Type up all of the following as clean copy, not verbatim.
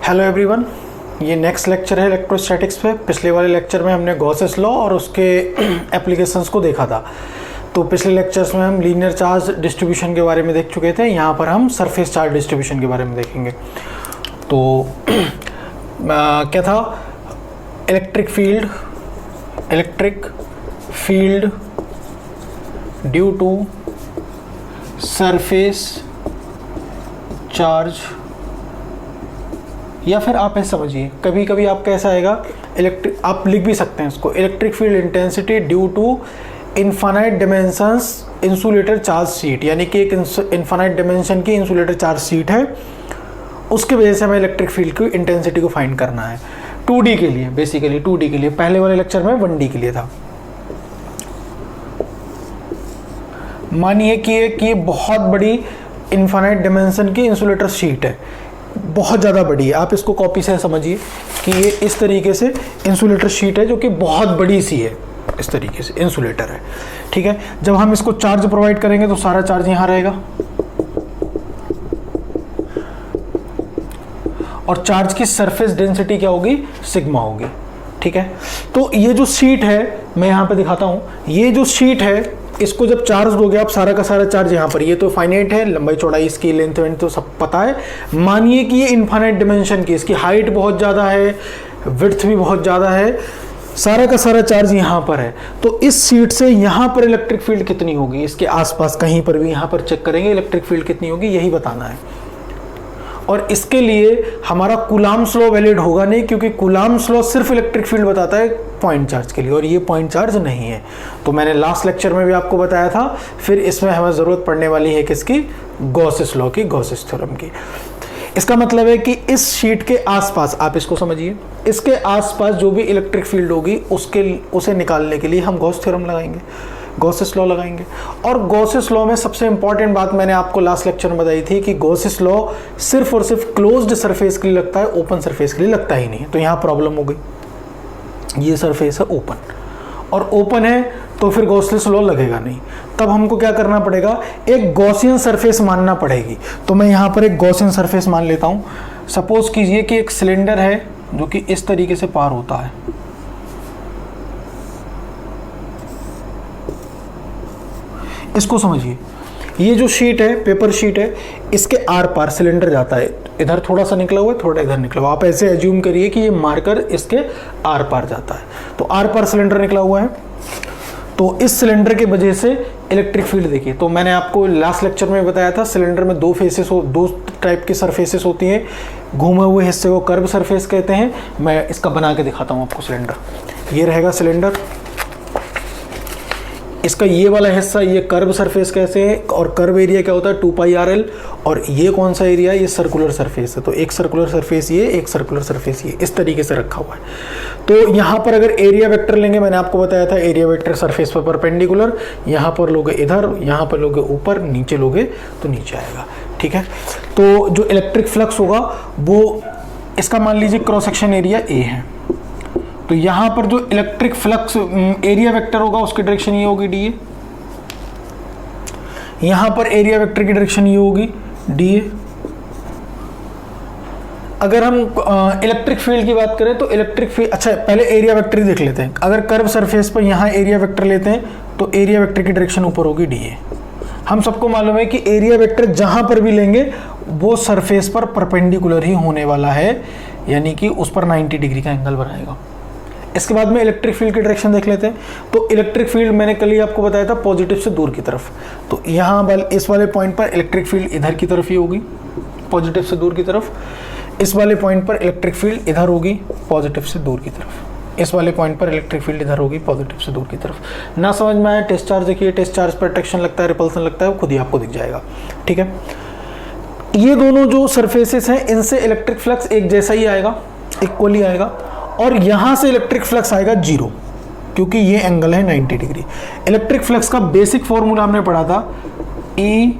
Hello everyone, ये next lecture है electrostatics पे। पिछले वाले लेक्चर में हमने गॉसेस लॉ और उसके एप्लीकेशंस को देखा था। तो पिछले लेक्चर्स में हम लीनियर चार्ज डिस्ट्रीब्यूशन के बारे में देख चुके थे। यहाँ पर हम सरफेस चार्ज डिस्ट्रीब्यूशन के बारे में देखेंगे। तो क्या था, electric field due to surface charge, या फिर आप ऐसा समझिए, कभी कभी आपका ऐसा आएगा आप लिख भी सकते हैं इसको, electric field intensity due to infinite dimensions insulator charge sheet. यानी कि एक इनफाइनाइट डिमेंशन की इंसुलेटर चार्ज शीट है, उसके वजह से हमें इलेक्ट्रिक फील्ड की इंटेंसिटी को फाइंड करना है 2D के लिए, बेसिकली 2D के लिए। पहले वाले लेक्चर में 1D के लिए था। मानिए कि बहुत बड़ी इनफाइनाइट डिमेंशन की इंसुलेटर शीट है, बहुत ज़्यादा बड़ी है। आप इसको कॉपी से समझिए कि ये इस तरीके से इंसुलेटर शीट है जो कि बहुत बड़ी सी है, इस तरीके से इंसुलेटर है, ठीक है। जब हम इसको चार्ज प्रोवाइड करेंगे तो सारा चार्ज यहाँ रहेगा और चार्ज की सरफेस डेंसिटी क्या होगी, सिग्मा होगी, ठीक है। तो ये जो शीट है, मैं यहाँ पे दिखाता हूँ, ये जो शीट है इसको जब चार्ज दोगे आप, सारा का सारा चार्ज यहाँ पर, ये तो फाइनाइट है, लंबाई चौड़ाई इसकी, लेंथ वेंथ तो सब पता है। मानिए कि ये इनफाइनाइट डिमेंशन की, इसकी हाइट बहुत ज़्यादा है, विड्थ भी बहुत ज़्यादा है, सारा का सारा चार्ज यहाँ पर है। तो इस शीट से यहाँ पर इलेक्ट्रिक फील्ड कितनी होगी, इसके आसपास कहीं पर भी यहाँ पर चेक करेंगे इलेक्ट्रिक फील्ड कितनी होगी, यही बताना है। और इसके लिए हमारा कूलाम्ब्स लॉ वैलिड होगा नहीं, क्योंकि कूलाम्ब्स लॉ सिर्फ इलेक्ट्रिक फील्ड बताता है पॉइंट चार्ज के लिए, और ये पॉइंट चार्ज नहीं है। तो मैंने लास्ट लेक्चर में भी आपको बताया था। फिर इसमें हमें ज़रूरत पड़ने वाली है किसकी, गॉसेस लॉ की, गॉसेस थ्योरम की। इसका मतलब है कि इस शीट के आसपास, आप इसको समझिए, इसके आसपास जो भी इलेक्ट्रिक फील्ड होगी उसे निकालने के लिए हम गॉस थ्योरम लगाएंगे, गॉसेस लॉ लगाएंगे। और गॉसेस लॉ में सबसे इंपॉर्टेंट बात मैंने आपको लास्ट लेक्चर में बताई थी कि गॉसेस लॉ सिर्फ और सिर्फ क्लोज्ड सरफेस के लिए लगता है, ओपन सरफेस के लिए लगता ही नहीं। तो यहाँ प्रॉब्लम हो गई, ये सरफेस है ओपन, और ओपन है तो फिर गॉसेस लॉ लगेगा नहीं। तब हमको क्या करना पड़ेगा, एक गॉसियन सरफेस मानना पड़ेगी। तो मैं यहाँ पर एक गॉसियन सरफेस मान लेता हूँ। सपोज कीजिए कि एक सिलेंडर है जो कि इस तरीके से पार होता है, इसको समझिए। ये जो शीट है, पेपर शीट है, इसके आर पार सिलेंडर जाता है, इधर थोड़ा सा निकला हुआ है, थोड़ा इधर निकला हुआ। आप ऐसे एज्यूम करिए कि ये मार्कर इसके आर पार जाता है। तो आर पार सिलेंडर निकला हुआ है, तो इस सिलेंडर के वजह से इलेक्ट्रिक फील्ड देखिए। तो मैंने आपको लास्ट लेक्चर में बताया था, सिलेंडर में दो टाइप की सरफेसेस होती हैं। घूमे हुए हिस्से को कर्व सरफेस कहते हैं। मैं इसका बना के दिखाता हूँ आपको। सिलेंडर ये रहेगा सिलेंडर, इसका ये वाला हिस्सा ये कर्व सरफेस कैसे है, और कर्व एरिया क्या होता है 2πrl, और ये कौन सा एरिया है, ये सर्कुलर सरफेस है। तो एक सर्कुलर सरफेस ये, एक सर्कुलर सरफेस ये, इस तरीके से रखा हुआ है। तो यहाँ पर अगर एरिया वेक्टर लेंगे, मैंने आपको बताया था एरिया वेक्टर सरफेस पर परपेंडिकुलर, यहाँ पर लोगे इधर, यहाँ पर लोगे ऊपर, नीचे लोगे तो नीचे आएगा, ठीक है। तो जो इलेक्ट्रिक फ्लक्स होगा वो, इसका मान लीजिए क्रॉस सेक्शन एरिया ए है, तो यहाँ पर जो इलेक्ट्रिक फ्लक्स एरिया वेक्टर होगा उसकी डायरेक्शन ये होगी डी ए, यहाँ पर एरिया वेक्टर की डायरेक्शन ये होगी डी ए। अगर हम इलेक्ट्रिक फील्ड की बात करें तो इलेक्ट्रिक फील्ड, अच्छा पहले एरिया वेक्टर ही देख लेते हैं। अगर कर्व सरफेस पर यहाँ एरिया वेक्टर लेते हैं तो एरिया वेक्टर की डायरेक्शन ऊपर होगी डी ए। हम सबको मालूम है कि एरिया वेक्टर जहाँ पर भी लेंगे वो सरफेस पर परपेंडिकुलर ही होने वाला है, यानी कि उस पर 90 डिग्री का एंगल बनाएगा। इसके बाद में इलेक्ट्रिक फील्ड की डायरेक्शन देख लेते हैं। तो इलेक्ट्रिक फील्ड मैंने कल ही आपको बताया था पॉजिटिव से दूर की तरफ। तो यहाँ इस वाले पॉइंट पर इलेक्ट्रिक फील्ड इधर की तरफ ही होगी, पॉजिटिव से दूर की तरफ। इस वाले पॉइंट पर इलेक्ट्रिक फील्ड इधर होगी, पॉजिटिव से दूर की तरफ। इस वाले पॉइंट पर इलेक्ट्रिक फील्ड इधर होगी, पॉजिटिव से दूर की तरफ। ना समझ में आया, टेस्ट चार्ज देखिए, टेस्ट चार्ज पर अट्रैक्शन लगता है, रिपल्सन लगता है, वो खुद ही आपको दिख जाएगा, ठीक है। ये दोनों जो सरफेसेस हैं इनसे इलेक्ट्रिक फ्लक्स एक जैसा ही आएगा, इक्वली आएगा, और यहाँ से इलेक्ट्रिक फ्लक्स आएगा 0, क्योंकि ये एंगल है 90 डिग्री। इलेक्ट्रिक फ्लक्स का बेसिक फॉर्मूला हमने पढ़ा था, E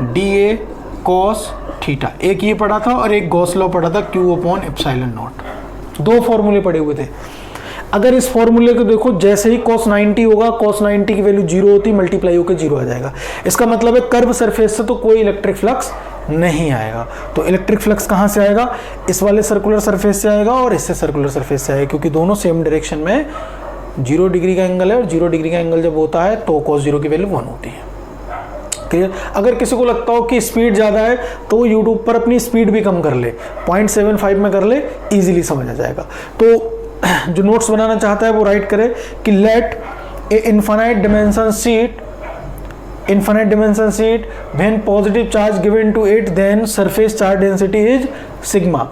dA cos थीटा। एक ये पढ़ा था और एक गॉस लॉ पढ़ा था, Q/ε0। दो फॉर्मूले पढ़े हुए थे। अगर इस फॉर्मूले को देखो, जैसे ही cos 90 होगा, cos 90 की वैल्यू 0 होती, मल्टीप्लाई होकर 0 आ जाएगा। इसका मतलब है कर्व सरफेस से तो कोई इलेक्ट्रिक फ्लक्स नहीं आएगा। तो इलेक्ट्रिक फ्लक्स कहाँ से आएगा? इस वाले सर्कुलर सरफेस से आएगा और इससे सर्कुलर सरफेस से आएगा, क्योंकि दोनों सेम डायरेक्शन में 0 डिग्री का एंगल है, और 0 डिग्री का एंगल जब होता है तो cos 0 की वैल्यू 1 होती है। क्लियर? अगर किसी को लगता हो कि स्पीड ज़्यादा है तो यूट्यूब पर अपनी स्पीड भी कम कर ले, 0.75 में कर ले, इजीली समझ आ जाएगा। तो जो नोट्स बनाना चाहता है वो राइट करे कि let a infinite dimension sheet when positive charge given to it, then surface charge density is sigma.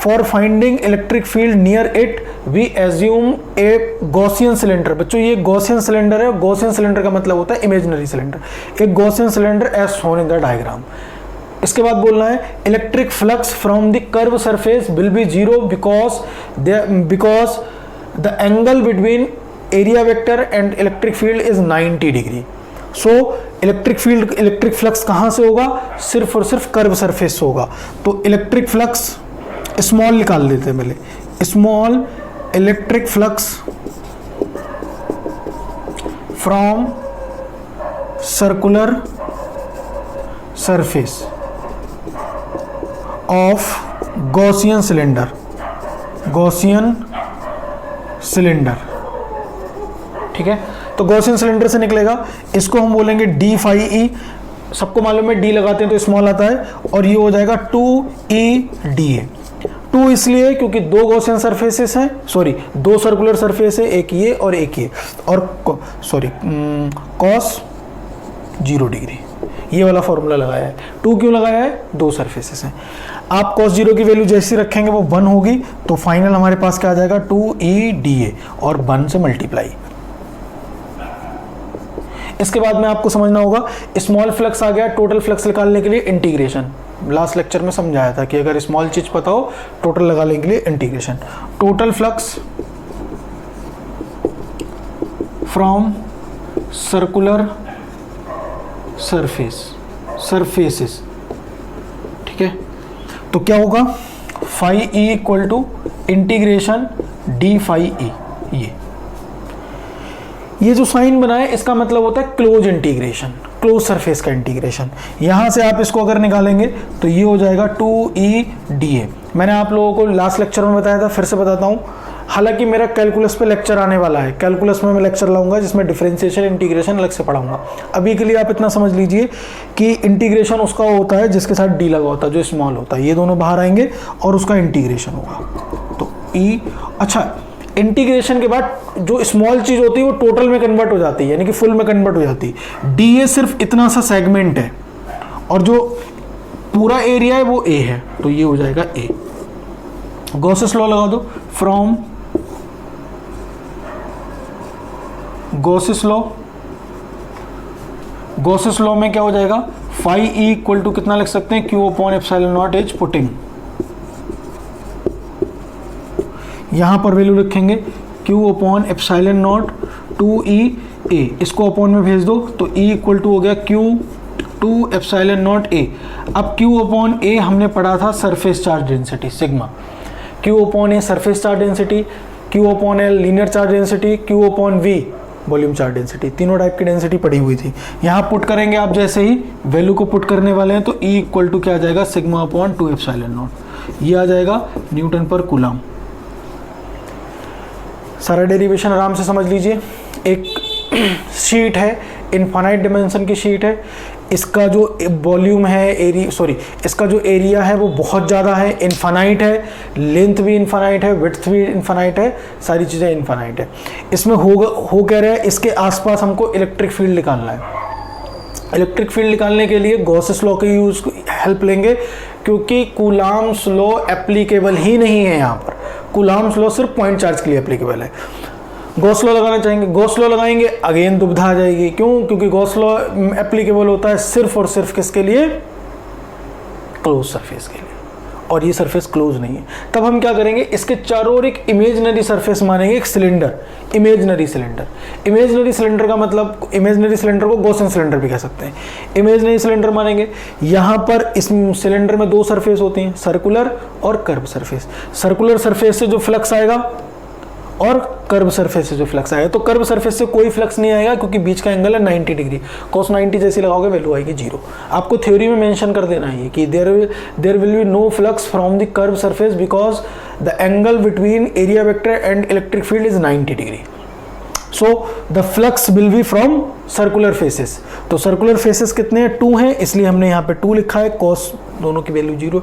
For finding electric field near it, we assume a Gaussian cylinder। बच्चों ये Gaussian cylinder है। Gaussian cylinder का मतलब होता है imaginary cylinder। एक Gaussian cylinder as shown in the diagram। इसके बाद बोलना है electric flux from the curve surface will be 0 because the angle between area vector and electric field is 90 degree. So electric flux कहाँ से होगा? सिर्फ और सिर्फ कर्व सरफेस से होगा। तो इलेक्ट्रिक फ्लक्स स्मॉल निकाल देते हैं पहले, small electric flux from circular surface of Gaussian cylinder. ठीक है, तो गॉसियन सिलेंडर से निकलेगा, इसको हम बोलेंगे डी फाई ई। सबको मालूम है डी लगाते हैं तो स्मॉल आता है, और ये हो जाएगा 2E/dA। 2 इसलिए क्योंकि दो गॉसियन सरफेसेस हैं, सॉरी दो सर्कुलर सरफेस है, एक ये और एक ये, और cos 0 डिग्री, ये वाला फॉर्मूला लगाया है। 2 क्यों लगाया है? दो सरफेसेस हैं। आप cos 0 की वैल्यू जैसी रखेंगे वो 1 होगी, तो फाइनल हमारे पास क्या आ जाएगा? 2E/dA और 1 से मल्टीप्लाई। इसके बाद में आपको समझना होगा स्मॉल फ्लक्स आ गया, टोटल फ्लक्स निकालने के लिए इंटीग्रेशन। लास्ट लेक्चर में समझाया था कि अगर स्मॉल चीज पता हो टोटल लगाने के लिए integration. Total flux from circular surfaces. ठीक है, तो क्या होगा? Phi E equal to integration d phi E. ये जो साइन बना है इसका मतलब होता है क्लोज इंटीग्रेशन, क्लोज सरफेस का इंटीग्रेशन। यहां से आप इसको अगर निकालेंगे तो ये हो जाएगा 2E/dA। मैंने आप लोगों को लास्ट लेक्चर में बताया था, फिर से बताता हूं। हालांकि मेरा कैलकुलस पे लेक्चर आने वाला है, कैलकुलस में मैं लेक्चर लाऊंगा जिसमें डिफरेंशिएशन इंटीग्रेशन अलग से पढ़ाऊंगा। अभी के लिए आप इतना समझ लीजिए कि इंटीग्रेशन उसका होता है जिसके साथ डी लगा होता है, जो स्मॉल होता है। ये दोनों बाहर आएंगे और उसका इंटीग्रेशन होगा। तो ई, अच्छा, इंटीग्रेशन के बाद जो स्मॉल चीज होती है वो टोटल में कन्वर्ट हो जाती है, यानी कि फुल में कन्वर्ट हो जाती है। डी ए सिर्फ इतना सा सेगमेंट है और जो पूरा एरिया है वो ए है, तो ये हो जाएगा ए। गॉसेस लॉ लगा दो, फ्रॉम गॉसेस लॉ में क्या हो जाएगा? फाई ई इक्वल टू कितना लिख सकते हैं? Q upon epsilon not H putting, यहां पर वैल्यू लिखेंगे Q upon epsilon not 2E/A, इसको अपॉन में भेज दो तो E इक्वल टू हो गया Q/2 एप्सिलॉन नॉट A। अब Q अपॉन A हमने पढ़ा था surface charge density sigma. Q upon A surface charge density, Q upon L linear charge density, Q upon V volume charge density, तीनों type की density पड़ी हुई थी। यहाँ पुट करेंगे आप, जैसे ही वैल्यू को पुट करने वाले हैं तो E इक्वल टू क्या आ जाएगा? सिग्मा अपॉन 2 एप्सिलॉन नॉट, ये आ जाएगा न्यूटन पर कूलम। सारा डेरिवेशन आराम से समझ लीजिए। एक शीट है, इनफाइनाइट डिमेंशन की शीट है, इसका जो वॉल्यूम है इसका जो एरिया है वो बहुत ज़्यादा है, इनफाइनाइट है, लेंथ भी इनफाइनाइट है, विड्थ भी इनफाइनाइट है, सारी चीज़ें इनफाइनाइट है। इसमें हो कह रहा है इसके आसपास हमको इलेक्ट्रिक फील्ड निकालना है। इलेक्ट्रिक फील्ड निकालने के लिए गॉसेस लॉ के यूज हेल्प लेंगे, क्योंकि कूलम्ब्स लॉ एप्लीकेबल ही नहीं है यहाँ पर। कूलम्ब्स लॉ सिर्फ पॉइंट चार्ज के लिए एप्लीकेबल है। गॉस लॉ लगाना चाहेंगे, गॉस लॉ लगाएंगे, अगेन दुविधा आ जाएगी। क्यों? क्योंकि गॉस लॉ एप्लीकेबल होता है सिर्फ और सिर्फ किसके लिए? क्लोज सरफेस के लिए, और ये सरफेस क्लोज नहीं है। तब हम क्या करेंगे? इसके चारों ओर एक इमेजिनरी सरफेस मानेंगे, एक cylinder, imaginary cylinder. Imaginary cylinder का मतलब, इमेजिनरी सिलेंडर को गॉसियन सिलेंडर भी कह सकते हैं। इमेजिनरी सिलेंडर मानेंगे, यहाँ पर इस सिलेंडर में दो सरफेस होती हैं, सर्कुलर और कर्व सरफेस। सर्कुलर सरफेस से जो फ्लक्स आएगा और कर्व सरफेस से जो फ्लक्स आएगा। तो कर्व सरफेस से कोई फ्लक्स नहीं आएगा क्योंकि बीच का एंगल है 90 डिग्री। cos 90 जैसी लगाओगे वैल्यू आएगी 0। आपको थ्योरी में मेंशन कर देना है कि there will be no flux from the curve surface because the angle between area vector and electric field is 90 degree. So the flux will be from circular faces. तो circular faces कितने हैं? 2 हैं, इसलिए हमने यहाँ पे 2 लिखा है। कॉस दोनों की वैल्यू 0,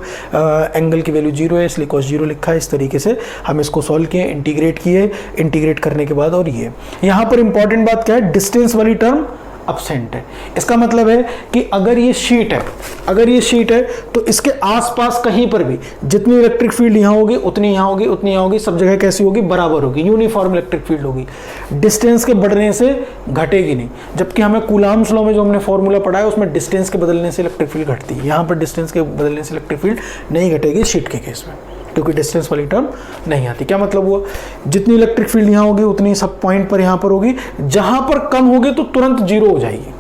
एंगल की वैल्यू 0 है, इसलिए कॉस 0 लिखा है। इस तरीके से हम इसको सॉल्व किए, इंटीग्रेट किए। इंटीग्रेट करने के बाद और ये यहाँ पर इंपॉर्टेंट बात क्या है, डिस्टेंस वाली टर्म अब्सेंट है। इसका मतलब है कि अगर ये शीट है तो इसके आसपास कहीं पर भी जितनी इलेक्ट्रिक फील्ड यहाँ होगी उतनी यहाँ होगी, उतनी यहाँ होगी, सब जगह कैसी होगी? बराबर होगी, यूनिफॉर्म इलेक्ट्रिक फील्ड होगी, डिस्टेंस के बढ़ने से घटेगी नहीं। जबकि हमें कूलाम्स लॉ में जो हमने फॉर्मूला पढ़ा है उसमें डिस्टेंस के बदलने से इलेक्ट्रिक फील्ड घटती है, यहाँ पर डिस्टेंस के बदलने से इलेक्ट्रिक फील्ड नहीं घटेगी शीट के केस में, क्योंकि डिस्टेंस वाली टर्म नहीं आती। क्या मतलब हुआ? जितनी इलेक्ट्रिक फील्ड यहाँ होगी उतनी सब पॉइंट पर यहाँ पर होगी, जहां पर कम होगी तो तुरंत 0 हो जाएगी।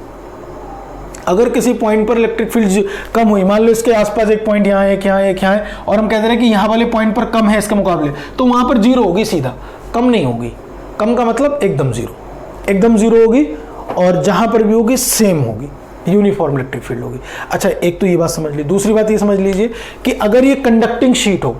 अगर किसी पॉइंट पर इलेक्ट्रिक फील्ड कम हुई, मान लो इसके आसपास एक पॉइंट यहाँ है, एक यहाँ है, एक यहाँ है, और हम कहते हैं कि यहाँ वाले पॉइंट पर कम है इसके मुकाबले, तो वहां पर 0 होगी सीधा, कम नहीं होगी। कम का मतलब एकदम 0 होगी, और जहां पर भी होगी सेम होगी, यूनिफॉर्म इलेक्ट्रिक फील्ड होगी। अच्छा, एक तो ये बात समझ ली। दूसरी बात ये समझ लीजिए कि अगर ये कंडक्टिंग शीट हो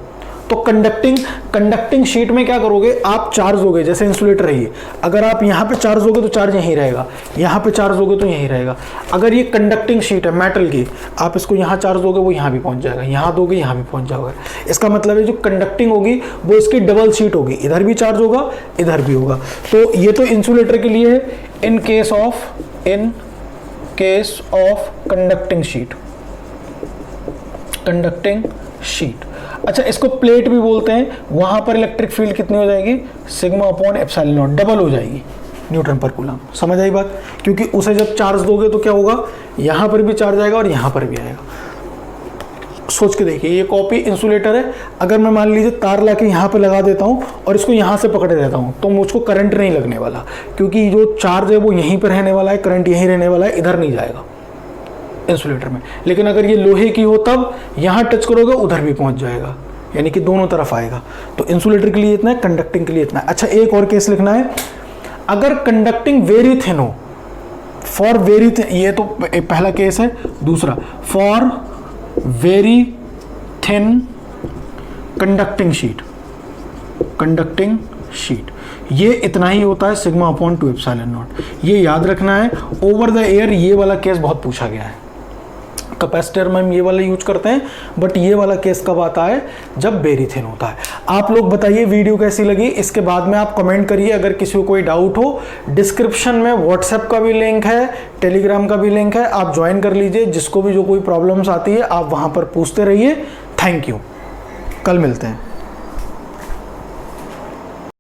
तो कंडक्टिंग शीट में क्या करोगे आप? चार्ज दोगे, जैसे इंसुलेटर है ये, अगर आप यहाँ पे चार्ज दोगे तो चार्ज यहीं रहेगा, यहाँ पे चार्ज दोगे तो यहीं रहेगा। अगर ये कंडक्टिंग शीट है मेटल की, आप इसको यहाँ चार्ज दोगे वो यहाँ भी पहुँच जाएगा, यहाँ दोगे यहाँ भी पहुँच जाएगा। इसका मतलब है जो कंडक्टिंग होगी वो इसकी डबल शीट होगी, इधर भी चार्ज होगा इधर भी होगा। तो ये तो इंसुलेटर के लिए है। In case of conducting sheet. अच्छा, इसको प्लेट भी बोलते हैं। वहां पर इलेक्ट्रिक फील्ड कितनी हो जाएगी? Sigma upon epsilon not, double हो जाएगी न्यूटन पर कूलम। समझ आई बात? क्योंकि उसे जब चार्ज दोगे तो क्या होगा? यहां पर भी चार्ज आएगा और यहां पर भी आएगा। सोच के देखिए, ये कॉपी इंसुलेटर है। अगर मैं मान लीजिए तार लाके यहाँ पे लगा देता हूँ और इसको यहाँ से पकड़े रहता हूँ तो मुझको करंट नहीं लगने वाला, क्योंकि जो चार्ज है वो यहीं पर रहने वाला है, करंट यहीं रहने वाला है, इधर नहीं जाएगा इंसुलेटर में। लेकिन अगर ये लोहे की हो तब यहाँ टच करोगे उधर भी पहुंच जाएगा, यानी कि दोनों तरफ आएगा। तो इंसुलेटर के लिए इतना है, कंडक्टिंग के लिए इतना है। अच्छा, एक और केस लिखना है। अगर कंडक्टिंग वेरी थिन हो, फॉर वेरी थिन, ये तो पहला केस है। दूसरा, for very thin conducting sheet, ये इतना ही होता है, सिग्मा अपॉन 2 एप्सिलॉन नॉट। ये याद रखना है। ओवर द एयर ये वाला केस बहुत पूछा गया है। कैपेसिटर में हम ये वाला यूज करते हैं, बट ये वाला केस कब आता है? जब वेरी थिन होता है। आप लोग बताइए वीडियो कैसी लगी, इसके बाद में आप कमेंट करिए। अगर किसी को कोई डाउट हो, डिस्क्रिप्शन में व्हाट्सएप का भी लिंक है, टेलीग्राम का भी लिंक है, आप ज्वाइन कर लीजिए। जिसको भी जो कोई प्रॉब्लम्स आती है आप वहां पर पूछते रहिए। थैंक यू, कल मिलते हैं।